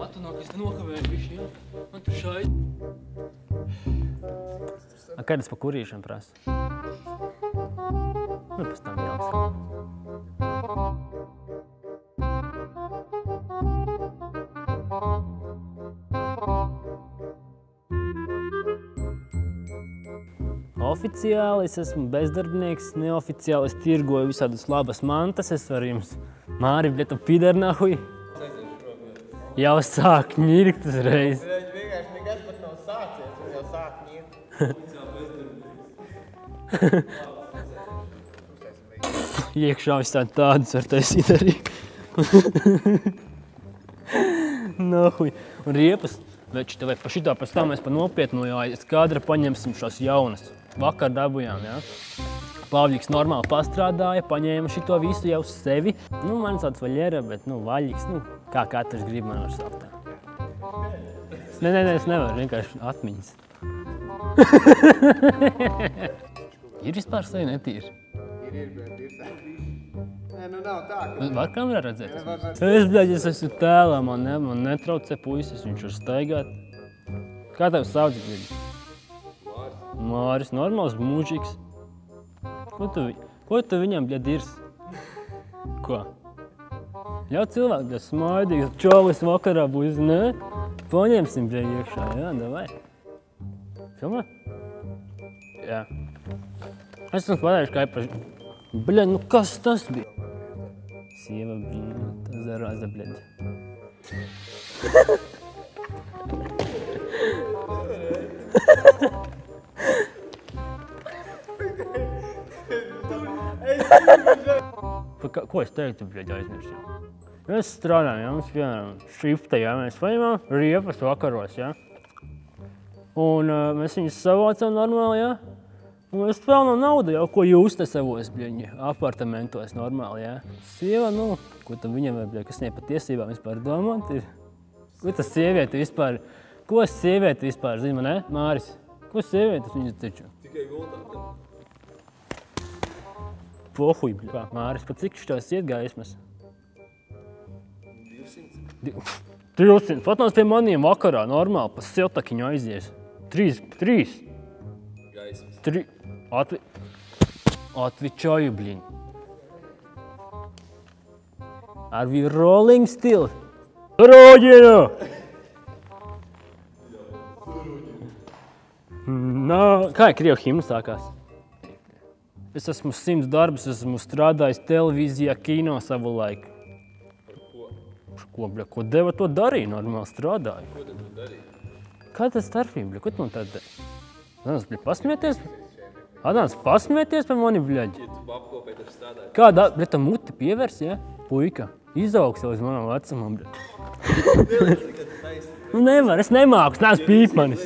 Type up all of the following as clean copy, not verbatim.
Atunāk, es te nokavēju bišķi, jā. Man tur šai. Kad es pa kurīšanu prasu? Nu, pēc tam jāks. Oficiāli es esmu bezdarbnieks, neoficiāli es tirgoju visādas labas mantas. Es varu jums, Māri, bļet, tu pidarnahuj. Jau sāk ņirkt uzreiz. Vienkārši nekas pat nav sācies, un jau sāk ņirkt. Iekšā visādi tādus var taisīt arī. Nahuj. Un riepas, veči, tev pa šitā pēc tam mēs pa nopietnu jāies kadra paņemsim šās jaunas. Vakar dabujām, jā. Pāvļiks normāli pastrādāja, paņēma šito visu jau uz sevi. Nu, man tāds vaļera, bet, nu, vaļiks, nu, kā katrs grib, man var saukt tā. Nē, es nevaru, vienkārši atmiņas. Ir vispār sevi netīri? Ir, bet ir tā. Nē, nu nav tā, ka... Var kamerā redzēt? Es, bļaļ, es esmu tēlā, man netraucē puisis, viņš var staigāt. Kā tev sauc, bļaļ? Māris, normāls mūžiks. Ko tu viņam, bļaļ, dirs? Ko? Jau cilvēki, bļaļ, smaidīgs, čolis vakarā būs, ne? Paņemsim, bļaļ, iekšā, jā, davai. Filmē? Jā. Es esmu patējuši, kā iepaši. Bļaļ, nu kas tas bija? Sieva, bļaļ, tā zarāza, bļaļ. Ko es teiktu, bļaļ, aizmiršu? Mēs strādājam, jā, mums piemēram šriftē, jā, mēs paņemam riepas vakaros, jā. Un mēs viņus savācam normāli, jā. Un mēs pelnām naudu jau, ko jūs te savos, bļaļ, apartamentos normāli, jā. Sieva, nu, ko tam viņam var, bļaļ, kas viņai patiesībā vispār domāt ir? Ko tas sievieti vispār, ko sievieti vispār zina, ne, Māris? Ko sievietes viņas taču? Tikai gultā. Pohuj, bļaļ. Māris, pa cik šitos iet gaismas? 200. 200. Patnās pie maniem vakarā, normāli, pa siltakiņu aizies. 3. Gaismas. Atvičāju, bļiņ. Are we rolling still? Rodina! No, kā Krievu himna sākās? Es esmu 100 darbus, esmu strādājis televīzijā, kino savu laiku. Ko, bļa, ko deva to darīja? Normāli strādāju. Ko tad tu darīji? Kā tas starpība, bļa? Ko tu man tāda? Adams, bļa, pasmieties? Adams, pasmieties par mani, bļaļ? Ja tu apkopēji, tad strādāji. Kādā, bļa, tā muti pievers, ja? Puika, izaugs jau uz manam vecumam, bļa. Nu nevar, es nemāku, es neesmu pīpmanis.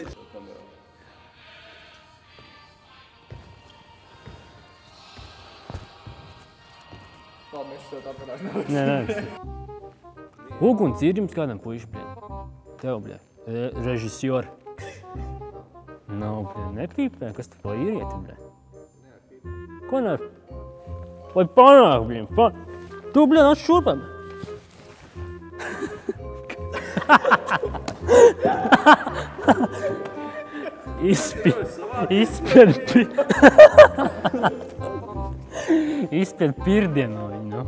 Nē. Uguns ir jums kādam puiši, bļaļ? Tev, bļaļ. Režisiori. Nav, bļaļ, nepīpē, kas tu pa īrieti, bļaļ? Ko ne? Lai panāk, bļaļ, Tu, bļaļ, nāc šurpam. Izspied pirdienu no viņu, no?